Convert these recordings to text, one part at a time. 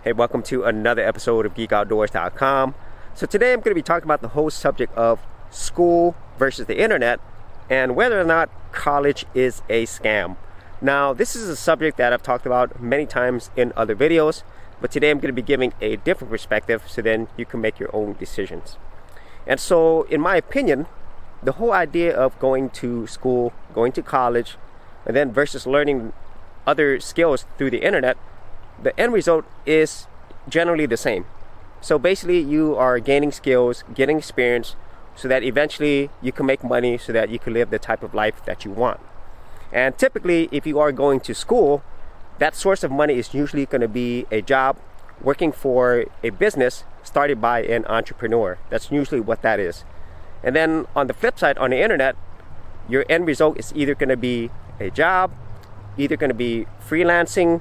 Hey, welcome to another episode of GeekOutdoors.com. So today I'm going to be talking about the whole subject of school versus the internet and whether or not college is a scam. Now, this is a subject that I've talked about many times in other videos, but today I'm going to be giving a different perspective so then you can make your own decisions. And so, in my opinion, the whole idea of going to school, going to college, and then versus learning other skills through the internet, the end result is generally the same. So basically you are gaining skills, getting experience, so that eventually you can make money so that you can live the type of life that you want. And typically if you are going to school, that source of money is usually going to be a job working for a business started by an entrepreneur. That's usually what that is. And then on the flip side, on the internet, your end result is either going to be a job, either going to be freelancing,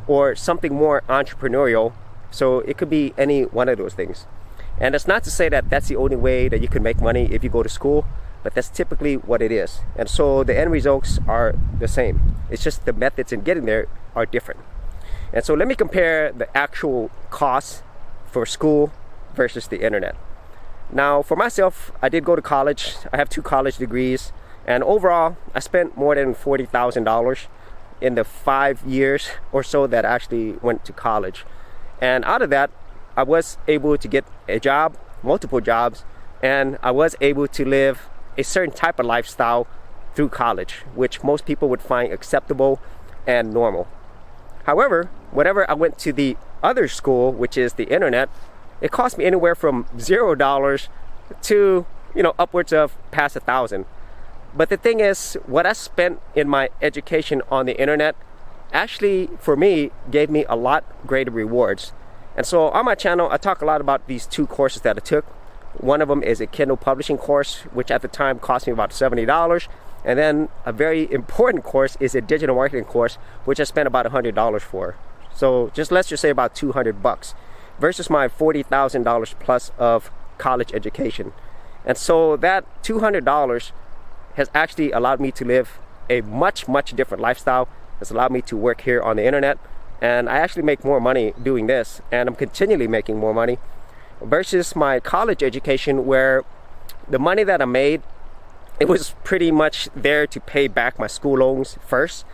or something more entrepreneurial. So it could be any one of those things. And it's not to say that that's the only way that you can make money if you go to school, but that's typically what it is. And so the end results are the same. It's just the methods in getting there are different. And so let me compare the actual costs for school versus the internet. Now, for myself, I did go to college. I have 2 college degrees, and overall I spent more than $40,000 in the 5 years or so that I actually went to college. And out of that, I was able to get a job, multiple jobs, and I was able to live a certain type of lifestyle through college, which most people would find acceptable and normal. However, whenever I went to the other school, which is the internet, it cost me anywhere from $0 to, upwards of past $1,000. But the thing is, what I spent in my education on the internet actually, for me, gave me a lot greater rewards. And so on my channel, I talk a lot about these 2 courses that I took. One of them is a Kindle publishing course, which at the time cost me about $70. And then a very important course is a digital marketing course, which I spent about $100 for. So let's just say about $200 versus my $40,000 plus of college education. And so that $200 has actually allowed me to live a much different lifestyle. It's allowed me to work here on the internet, and I actually make more money doing this, and I'm continually making more money versus my college education, where the money that I made, it was pretty much there to pay back my school loans first,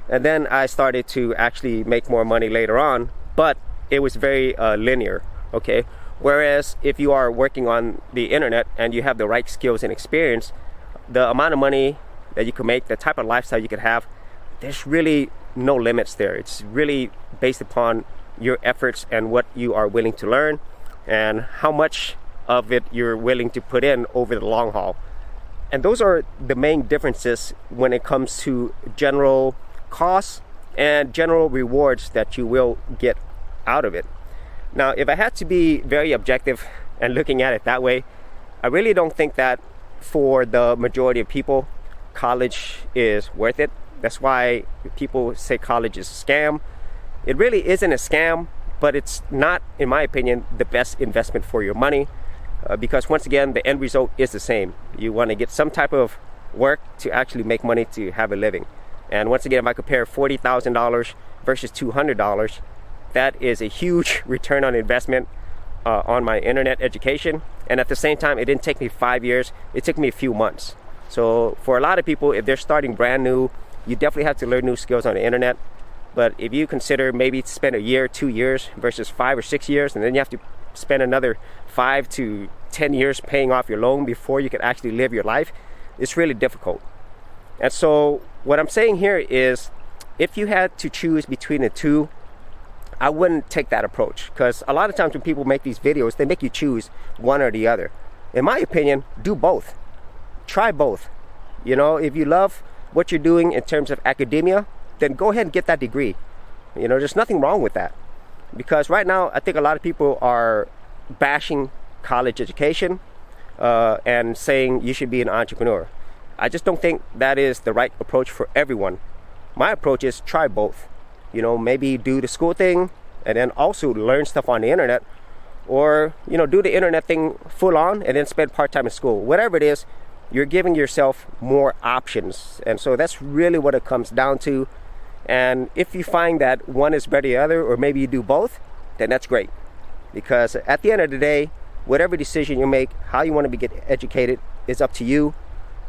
and then I started to actually make more money later on, but it was very linear, okay? Whereas if you are working on the internet and you have the right skills and experience, the amount of money that you can make, the type of lifestyle you could have, there's really no limits there. It's really based upon your efforts and what you are willing to learn and how much of it you're willing to put in over the long haul. And those are the main differences when it comes to general costs and general rewards that you will get out of it. Now, if I had to be very objective and looking at it that way, I really don't think that for the majority of people, college is worth it. That's why people say college is a scam. It really isn't a scam, but it's not, in my opinion, the best investment for your money because once again, the end result is the same. You want to get some type of work to actually make money to have a living. And once again, if I compare $40,000 versus $200, that is a huge return on investment on my internet education. And at the same time, it didn't take me 5 years, it took me a few months. So for a lot of people, if they're starting brand new, you definitely have to learn new skills on the internet. But if you consider maybe spend a year, 2 years versus 5 or 6 years, and then you have to spend another 5 to 10 years paying off your loan before you can actually live your life, it's really difficult. And so what I'm saying here is, if you had to choose between the two, I wouldn't take that approach, because a lot of times when people make these videos, they make you choose one or the other. In my opinion, do both. Try both. If you love what you're doing in terms of academia, then go ahead and get that degree. There's nothing wrong with that. Because right now, I think a lot of people are bashing college education and saying you should be an entrepreneur. I just don't think that is the right approach for everyone. My approach is try both. Maybe do the school thing and then also learn stuff on the internet, or do the internet thing full on and then spend part-time in school. Whatever it is, you're giving yourself more options. And so that's really what it comes down to. And if you find that one is better than the other, or maybe you do both, then that's great. Because at the end of the day, whatever decision you make, how you want to get educated is up to you,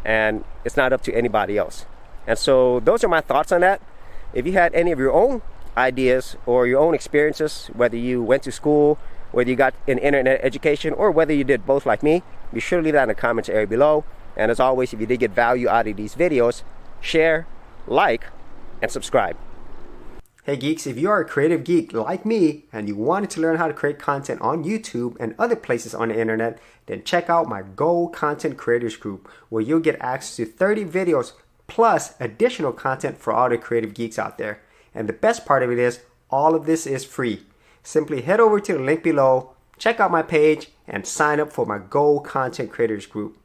and it's not up to anybody else. And so those are my thoughts on that. If you had any of your own ideas or your own experiences, whether you went to school, whether you got an internet education, or whether you did both like me, be sure to leave that in the comments area below. And as always, if you did get value out of these videos, share, like, and subscribe. Hey geeks, if you are a creative geek like me and you wanted to learn how to create content on YouTube and other places on the internet, then check out my Go Content Creators group, where you'll get access to 30 videos plus additional content for all the creative geeks out there. And the best part of it is, all of this is free. Simply head over to the link below, check out my page, and sign up for my Go Content Creators group.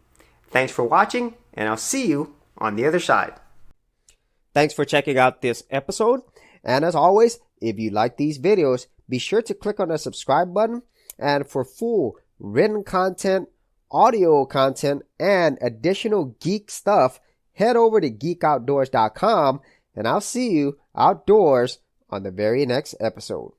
Thanks for watching, and I'll see you on the other side. Thanks for checking out this episode. And as always, if you like these videos, be sure to click on the subscribe button. And for full written content, audio content, and additional geek stuff, head over to geekoutdoors.com, and I'll see you outdoors on the very next episode.